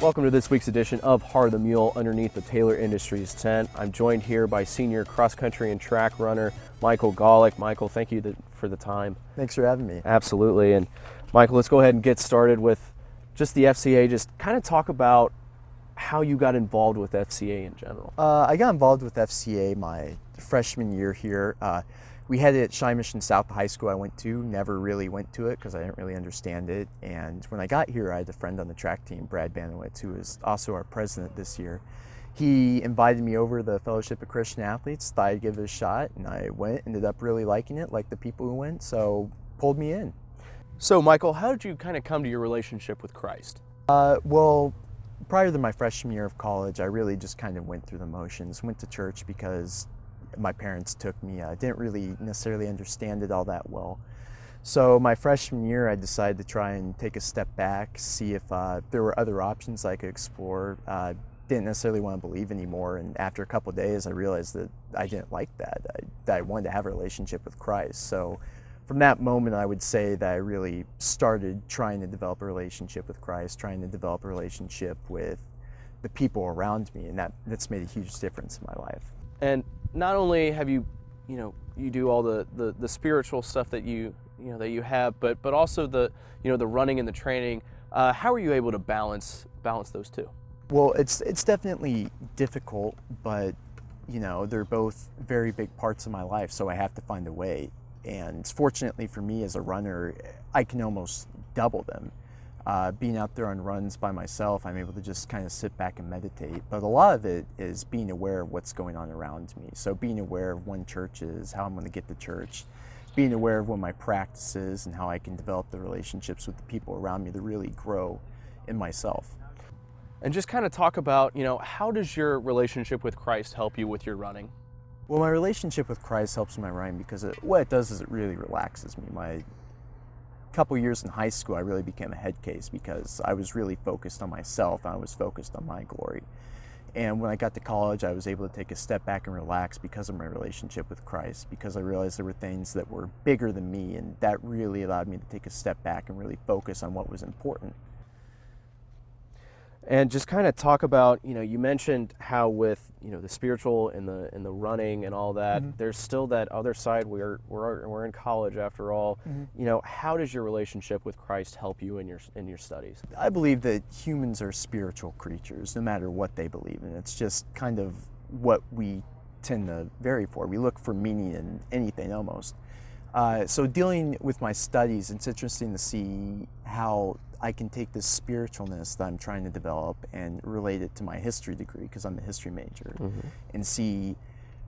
Welcome to this week's edition of Heart of the Mule underneath the Taylor Industries tent. I'm joined here by senior cross-country and track runner Michael Gawlick. Michael, thank you for the time. Thanks for having me. Absolutely. And Michael, let's go ahead and get started with just the FCA. Just kind of talk about how you got involved with FCA in general. I got involved with FCA my freshman year here. We had it at Cheyenne Mission South, the high school I went to. Never really went to it because I didn't really understand it. And when I got here, I had a friend on the track team, Brad Banowitz, who is also our president this year. He invited me over to the Fellowship of Christian Athletes, thought I'd give it a shot, and I went, ended up really liking it, like the people who went, so pulled me in. So Michael, how did you kind of come to your relationship with Christ? Well, prior to my freshman year of college, I really just kind of went through the motions, went to church because my parents took me. I didn't really necessarily understand it all that well. So my freshman year, I decided to try and take a step back, see if there were other options I could explore. Didn't necessarily want to believe anymore, and after a couple of days, I realized that I didn't like that. I wanted to have a relationship with Christ. So from that moment, I would say that I really started trying to develop a relationship with Christ, trying to develop a relationship with the people around me, and that's made a huge difference in my life. And not only have you do all the spiritual stuff that you have, but also the running and the training. How are you able to balance those two? Well, it's definitely difficult, but they're both very big parts of my life, so I have to find a way. And fortunately for me as a runner, I can almost double them. Being out there on runs by myself, I'm able to just kind of sit back and meditate. But a lot of it is being aware of what's going on around me. So being aware of when church is, how I'm going to get to church, being aware of when my practice is, and how I can develop the relationships with the people around me to really grow in myself. And just kind of talk about, how does your relationship with Christ help you with your running? Well, my relationship with Christ helps in my running because what it does is it really relaxes me. My couple years in high school, I really became a head case because I was really focused on myself and I was focused on my glory. And when I got to college, I was able to take a step back and relax because of my relationship with Christ, because I realized there were things that were bigger than me, and that really allowed me to take a step back and really focus on what was important. And just kind of talk about, you mentioned how with, the spiritual and the running and all that, Mm-hmm. there's still that other side. We're in college after all. Mm-hmm. How does your relationship with Christ help you in your studies? I believe that humans are spiritual creatures, no matter what they believe in. It's just kind of what we tend to vary for. We look for meaning in anything almost. So dealing with my studies, it's interesting to see how I can take this spiritualness that I'm trying to develop and relate it to my history degree, because I'm a history major, and see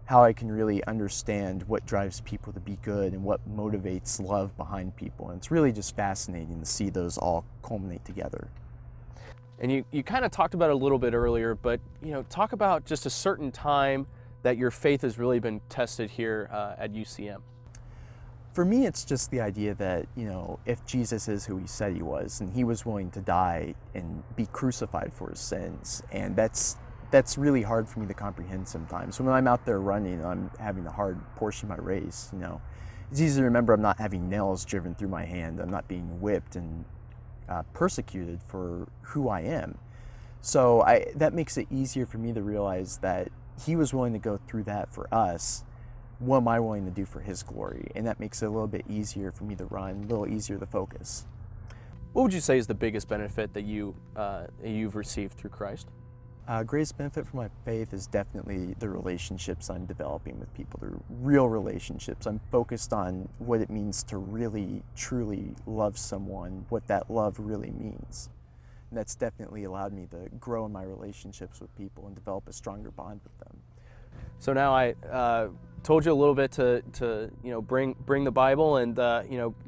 how I can really understand what drives people to be good and what motivates love behind people. And it's really just fascinating to see those all culminate together. And you kind of talked about it a little bit earlier, but talk about just a certain time that your faith has really been tested here at UCM. For me, it's just the idea that, if Jesus is who he said he was, and he was willing to die and be crucified for his sins, and that's really hard for me to comprehend sometimes. So when I'm out there running and I'm having a hard portion of my race, it's easy to remember I'm not having nails driven through my hand, I'm not being whipped and persecuted for who I am. So that makes it easier for me to realize that he was willing to go through that for us. What am I willing to do for his glory? And that makes it a little bit easier for me to run, a little easier to focus. What would you say is the biggest benefit that you've received through Christ? Greatest benefit for my faith is definitely the relationships I'm developing with people. They're real relationships. I'm focused on what it means to really, truly love someone, what that love really means. And that's definitely allowed me to grow in my relationships with people and develop a stronger bond with them. So now I told you a little bit to bring the Bible and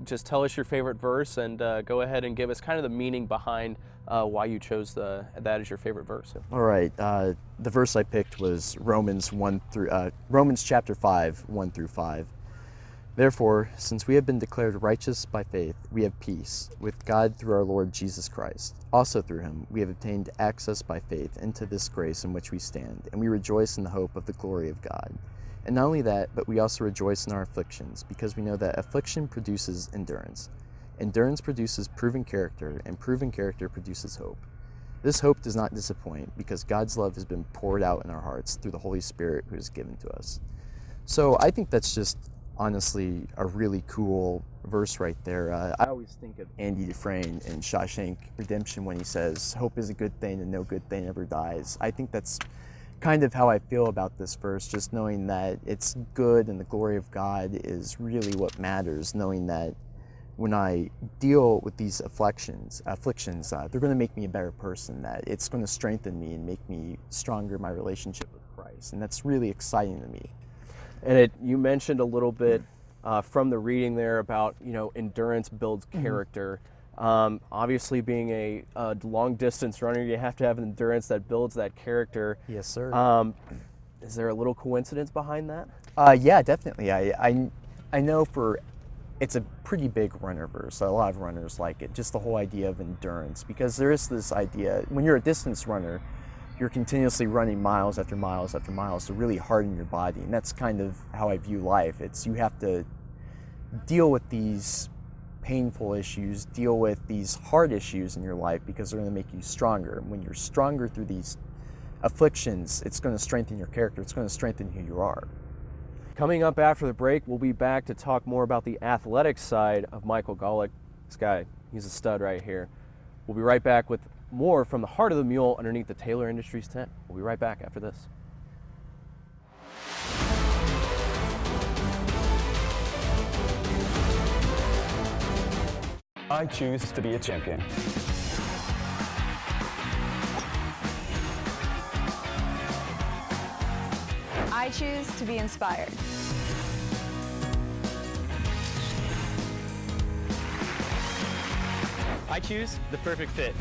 just tell us your favorite verse and go ahead and give us kind of the meaning behind why you chose that as your favorite verse. All right, the verse I picked was Romans chapter 5, 1 through 5. Therefore, since we have been declared righteous by faith, we have peace with God through our Lord Jesus Christ. Also through him, we have obtained access by faith into this grace in which we stand, and we rejoice in the hope of the glory of God. And not only that, but we also rejoice in our afflictions, because we know that affliction produces endurance. Endurance produces proven character, and proven character produces hope. This hope does not disappoint because God's love has been poured out in our hearts through the Holy Spirit who is given to us. So I think that's just honestly a really cool verse right there. I always think of Andy Dufresne in Shawshank Redemption when he says, hope is a good thing and no good thing ever dies. I think that's kind of how I feel about this verse, just knowing that it's good and the glory of God is really what matters, knowing that when I deal with these afflictions, they're going to make me a better person, that it's going to strengthen me and make me stronger in my relationship with Christ. And that's really exciting to me. And you mentioned a little bit from the reading there about, endurance builds character. Obviously, being a long distance runner, you have to have an endurance that builds that character. Yes, sir. Is there a little coincidence behind that? Yeah, definitely. I know it's a pretty big runner verse. A lot of runners like it, just the whole idea of endurance, because there is this idea, when you're a distance runner, you're continuously running miles after miles after miles to really harden your body. And that's kind of how I view life. It's you have to deal with these painful issues, deal with these hard issues in your life because they're going to make you stronger. And when you're stronger through these afflictions, it's going to strengthen your character. It's going to strengthen who you are. Coming up after the break, we'll be back to talk more about the athletic side of Michael Gawlick. This guy, he's a stud right here. We'll be right back with more from the heart of the Mule underneath the Taylor Industries tent. We'll be right back after this. I choose to be a champion. I choose to be inspired. I choose the perfect fit.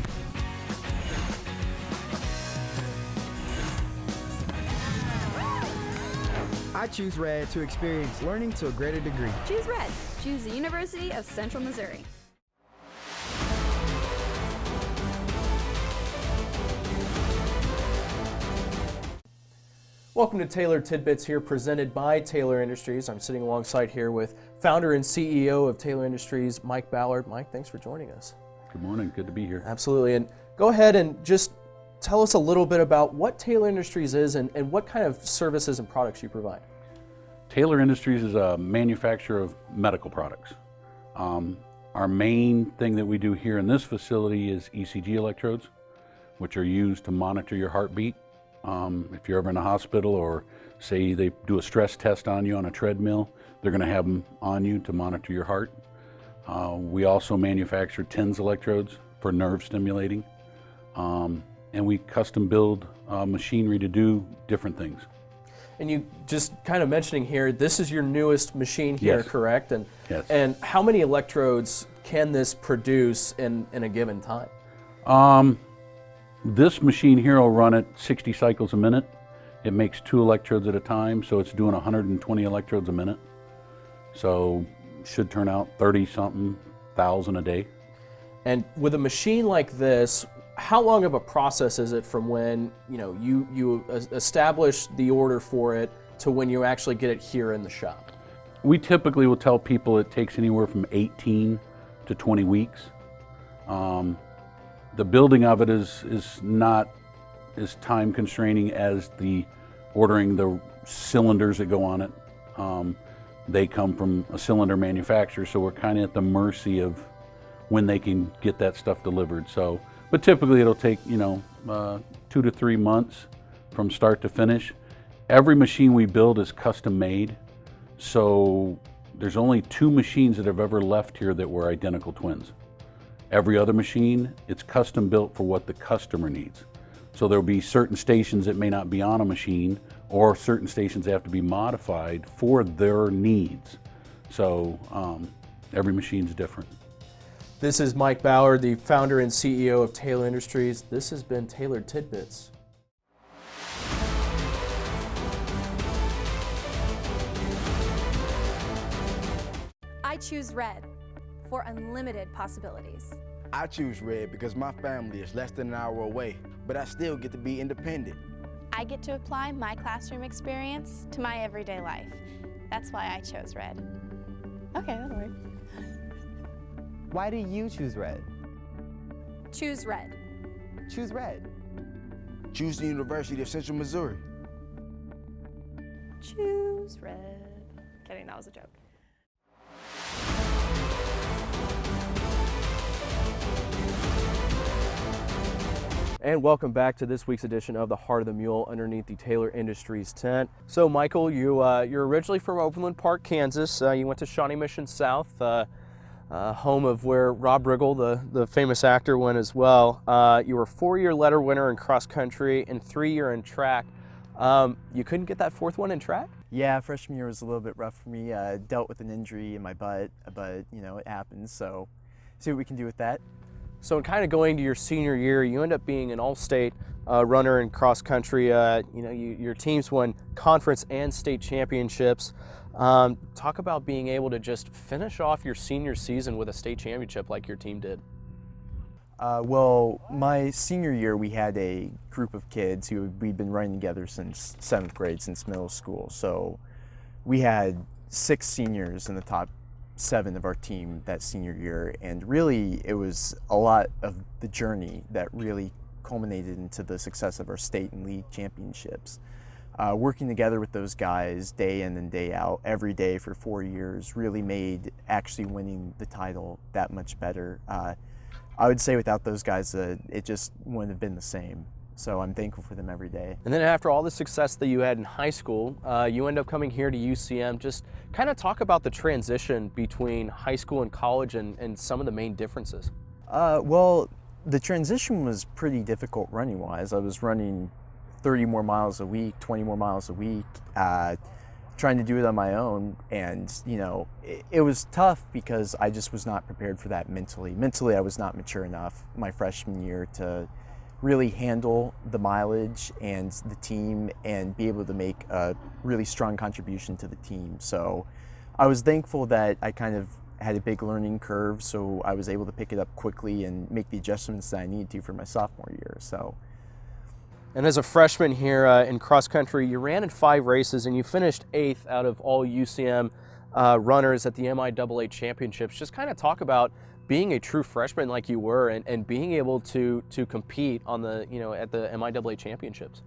I choose Red to experience learning to a greater degree. Choose Red. Choose the University of Central Missouri. Welcome to Taylor Tidbits here, presented by Taylor Industries. I'm sitting alongside here with founder and CEO of Taylor Industries, Mike Ballard. Mike, thanks for joining us. Good morning, good to be here. Absolutely, and go ahead and just tell us a little bit about what Taylor Industries is and what kind of services and products you provide. Taylor Industries is a manufacturer of medical products. Our main thing that we do here in this facility is ECG electrodes, which are used to monitor your heartbeat. If you're ever in a hospital or say they do a stress test on you on a treadmill, they're going to have them on you to monitor your heart. We also manufacture TENS electrodes for nerve stimulating. And we custom build machinery to do different things. And you just kind of mentioning here, this is your newest machine here, Yes. correct? And, Yes. and how many electrodes can this produce in a given time? This machine here will run at 60 cycles a minute. It makes 2 electrodes at a time, so it's doing 120 electrodes a minute. So should turn out 30-something thousand a day. And with a machine like this, how long of a process is it from when you establish the order for it to when you actually get it here in the shop? We typically will tell people it takes anywhere from 18 to 20 weeks. The building of it is not as time constraining as the ordering the cylinders that go on it. They come from a cylinder manufacturer, so we're kind of at the mercy of when they can get that stuff delivered. So, but typically it'll take 2 to 3 months from start to finish. Every machine we build is custom made, so there's only 2 machines that have ever left here that were identical twins. Every other machine, it's custom built for what the customer needs. So there'll be certain stations that may not be on a machine, or certain stations that have to be modified for their needs. So every machine's different. This is Mike Ballard, the founder and CEO of Taylor Industries. This has been Taylor Tidbits. I choose Red for unlimited possibilities. I choose Red because my family is less than an hour away, but I still get to be independent. I get to apply my classroom experience to my everyday life. That's why I chose Red. Okay, that'll work. Why do you choose Red? Choose Red. choose red. Choose the University of Central Missouri. Choose red. Kidding, that was a joke. And welcome back to this week's edition of the Heart of the Mule underneath the Taylor Industries tent. So Michael, you're originally from Overland Park, Kansas. You went to Shawnee Mission South, home of where Rob Riggle, the famous actor, went as well. You were a 4-year letter winner in cross country and 3-year in track. You couldn't get that 4th one in track? Yeah, freshman year was a little bit rough for me. Dealt with an injury in my butt, but you know, it happens. So see what we can do with that. So in kind of going to your senior year, you end up being an all-state runner in cross country. Your teams won conference and state championships. Talk about being able to just finish off your senior season with a state championship like your team did. Well, my senior year, we had a group of kids who we'd been running together since 7th grade, since middle school. So we had 6 seniors in the top 7 of our team that senior year, and really it was a lot of the journey that really culminated into the success of our state and league championships. Working together with those guys day in and day out, every day for 4 years, really made actually winning the title that much better. I would say without those guys, it just wouldn't have been the same. So I'm thankful for them every day. And then after all the success that you had in high school, you end up coming here to UCM. Just kind of talk about the transition between high school and college and some of the main differences. Well, the transition was pretty difficult running-wise. I was running 30 more miles a week, 20 more miles a week, trying to do it on my own. And, you know, it was tough because I just was not prepared for that mentally. Mentally, I was not mature enough my freshman year to really handle the mileage and the team and be able to make a really strong contribution to the team. So I was thankful that I kind of had a big learning curve, so I was able to pick it up quickly and make the adjustments that I needed to for my sophomore year. So. And as a freshman here in cross country, you ran in 5 races and you finished 8th out of all UCM runners at the MIAA championships. Just kind of talk about being a true freshman like you were and being able to compete on the, at the MIAA championships.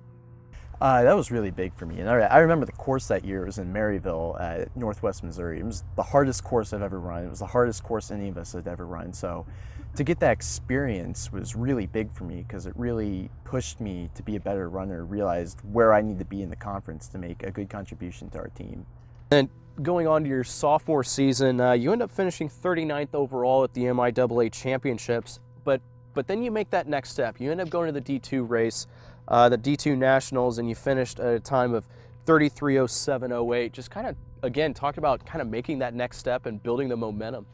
That was really big for me. And I remember the course that year. It was in Maryville at Northwest Missouri. It was the hardest course I've ever run. It was the hardest course any of us had ever run. So to get that experience was really big for me because it really pushed me to be a better runner, realized where I need to be in the conference to make a good contribution to our team. And going on to your sophomore season, you end up finishing 39th overall at the MIAA championships, but then you make that next step. You end up going to the D2 race, the D2 Nationals, and you finished at a time of 33:07:08. Just kind of, again, talk about kind of making that next step and building the momentum.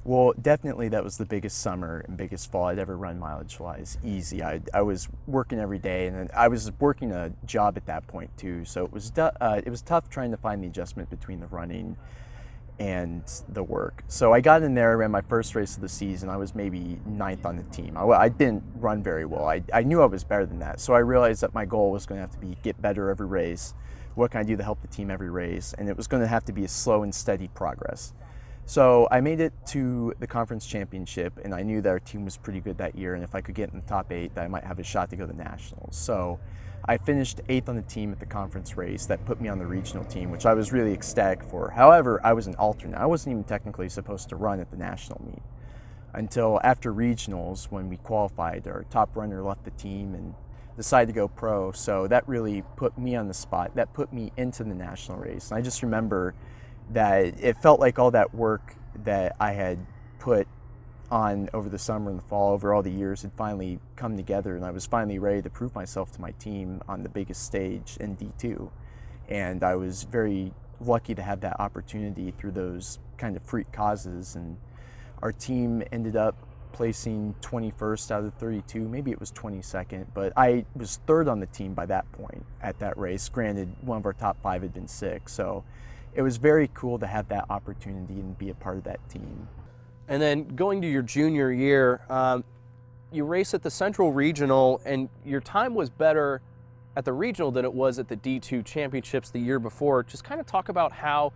Well, definitely that was the biggest summer and biggest fall I'd ever run mileage-wise, easy. I was working every day, and I was working a job at that point too, so it was tough trying to find the adjustment between the running and the work. So I got in there, ran my first race of the season. I was maybe 9th on the team. I didn't run very well. I knew I was better than that, so I realized that my goal was going to have to be get better every race. What can I do to help the team every race? And it was going to have to be a slow and steady progress. So I made it to the conference championship, and I knew that our team was pretty good that year, and if I could get in the top 8, that I might have a shot to go to nationals. So I finished 8th on the team at the conference race. That put me on the regional team, which I was really ecstatic for. However, I was an alternate. I wasn't even technically supposed to run at the national meet until after regionals, when we qualified. Our top runner left the team and decided to go pro, so that really put me on the spot. That put me into the national race. And I just remember that it felt like all that work that I had put on over the summer and the fall, over all the years, had finally come together, and I was finally ready to prove myself to my team on the biggest stage in D2. And I was very lucky to have that opportunity through those kind of freak causes, and our team ended up placing 21st out of 32, maybe it was 22nd, but I was 3rd on the team by that point at that race. Granted, one of our top 5 had been sick, so it was very cool to have that opportunity and be a part of that team. And then going to your junior year, you race at the Central Regional, and your time was better at the regional than it was at the D2 championships the year before. Just kind of talk about how,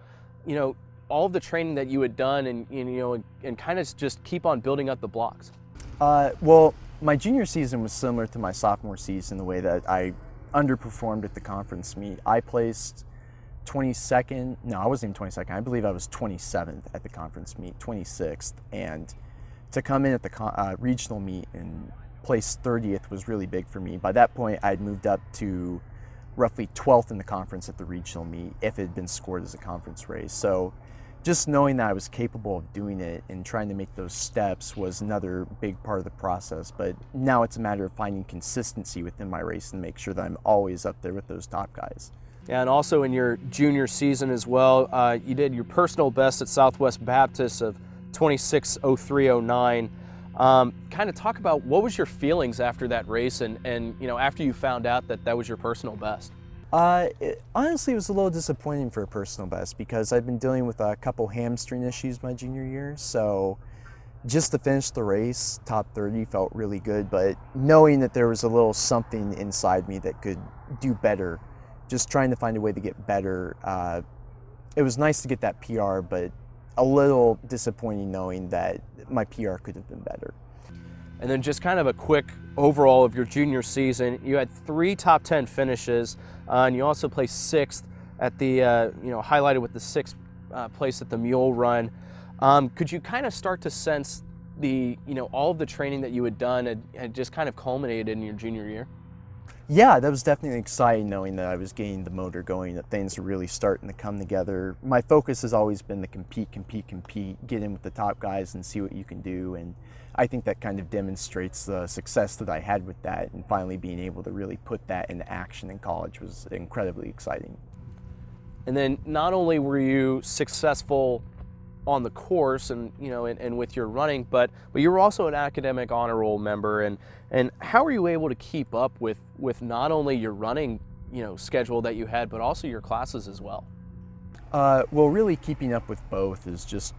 all of the training that you had done and kind of just keep on building up the blocks. Well, My junior season was similar to my sophomore season, the way that I underperformed at the conference meet. I placed 22nd, no, I wasn't even 22nd, I believe I was 27th at the conference meet, 26th, and to come in at the regional meet and place 30th was really big for me. By that point, I'd moved up to roughly 12th in the conference at the regional meet if it had been scored as a conference race. So just knowing that I was capable of doing it and trying to make those steps was another big part of the process. But now it's a matter of finding consistency within my race and make sure that I'm always up there with those top guys. Yeah, and also in your junior season as well, you did your personal best at Southwest Baptist of 26:03:09. Kind of talk about what was your feelings after that race and you know, after you found out that that was your personal best? Honestly, it was a little disappointing for a personal best because I've been dealing with a couple hamstring issues my junior year. So just to finish the race, top 30 felt really good, but knowing that there was a little something inside me that could do better, just trying to find a way to get better. It was nice to get that PR, but a little disappointing knowing that my PR could have been better. And then just kind of a quick overall of your junior season. You had 3 top 10 finishes, and you also placed 6th at the, you know, highlighted with the 6th place at the Mule run. Could you kind of start to sense the, you know, all of the training that you had done had just kind of culminated in your junior year? Yeah, that was definitely exciting knowing that I was getting the motor going, that things were really starting to come together. My focus has always been to compete, get in with the top guys and see what you can do. And I think that kind of demonstrates the success that I had with that, and finally being able to really put that into action in college was incredibly exciting. And then not only were you successful on the course and, you know, and with your running, but you were also an academic honor roll member. And how were you able to keep up with not only your running, you know, schedule that you had, but also your classes as well? Well, really keeping up with both is just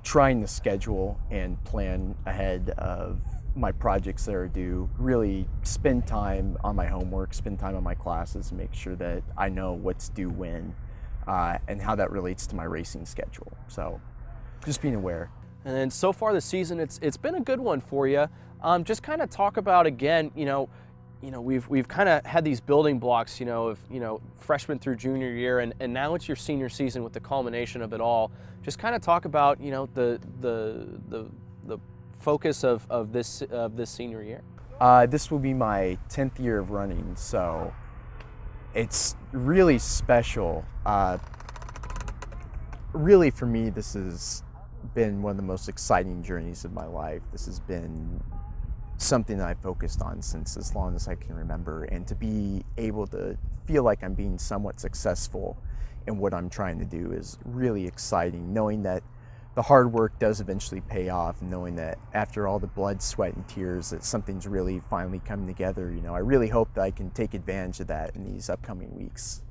trying to schedule and plan ahead of my projects that are due, really spend time on my homework, spend time on my classes, and make sure that I know what's due when and how that relates to my racing schedule. So just being aware. And then so far this season, it's been a good one for you. Just kind of talk about again, you know, we've kind of had these building blocks, you know, of, you know, freshman through junior year, and now it's your senior season with the culmination of it all. Just kind of talk about, you know, the focus of this senior year. This will be my 10th year of running, so it's really special. Really, for me, this has been one of the most exciting journeys of my life. This has been something that I focused on since as long as I can remember, and to be able to feel like I'm being somewhat successful in what I'm trying to do is really exciting, knowing that the hard work does eventually pay off, and knowing that after all the blood, sweat, and tears that something's really finally coming together. You know, I really hope that I can take advantage of that in these upcoming weeks.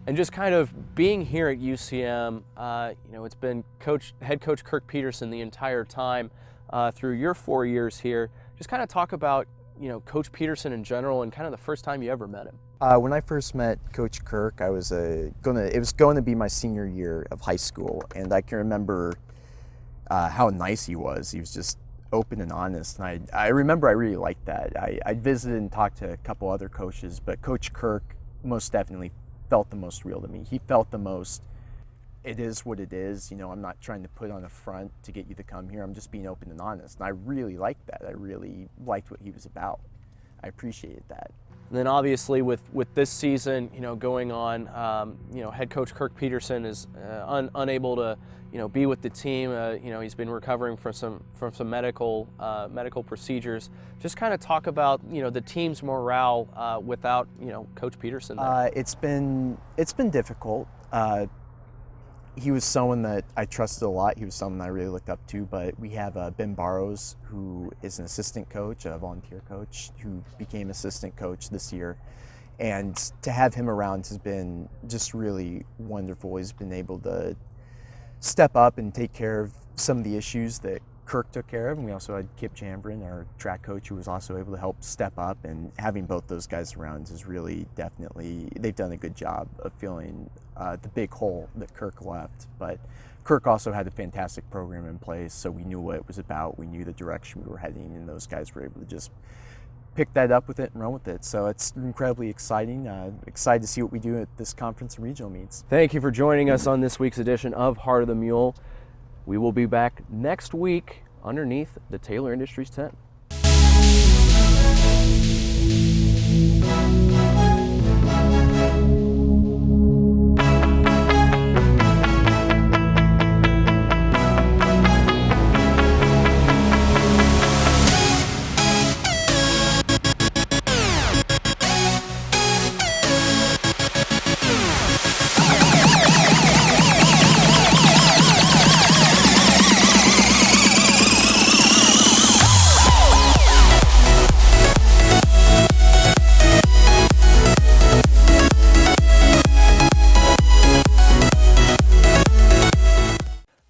And just kind of being here at UCM, you know, it's been head coach Kirk Peterson the entire time through your 4 years here. Just kind of talk about, you know, Coach Peterson in general and kind of the first time you ever met him. When I first met Coach Kirk, it was going to be my senior year of high school, and I can remember how nice he was. He was just open and honest, and I remember I really liked that. I visited and talked to a couple other coaches, but Coach Kirk most definitely felt the most real to me. He felt the most, it is what it is, you know, I'm not trying to put on a front to get you to come here, I'm just being open and honest. And I really liked that. I really liked what he was about. I appreciated that. And then obviously with this season, you know, going on, you know, head coach Kirk Peterson is unable to, you know, be with the team. You know, he's been recovering from some medical procedures. Just kind of talk about, you know, the team's morale without, you know, Coach Peterson there. It's been difficult. He was someone that I trusted a lot. He was someone I really looked up to, but we have Ben Barrows, who is an assistant coach, a volunteer coach, who became assistant coach this year. And to have him around has been just really wonderful. He's been able to step up and take care of some of the issues that Kirk took care of. And we also had Kip Janvrin, our track coach, who was also able to help step up. And having both those guys around is really definitely, they've done a good job of filling the big hole that Kirk left. But Kirk also had a fantastic program in place, so we knew what it was about. We knew the direction we were heading, and those guys were able to just pick that up with it and run with it. So it's incredibly exciting. Excited to see what we do at this conference and regional meets. Thank you for joining us on this week's edition of Heart of the Mule. We will be back next week underneath the Taylor Industries tent.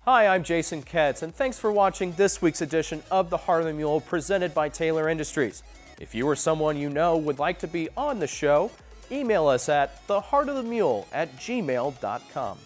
Hi, I'm Jason Ketz, and thanks for watching this week's edition of the Heart of the Mule presented by Taylor Industries. If you or someone you know would like to be on the show, email us at theheartofthemule@gmail.com.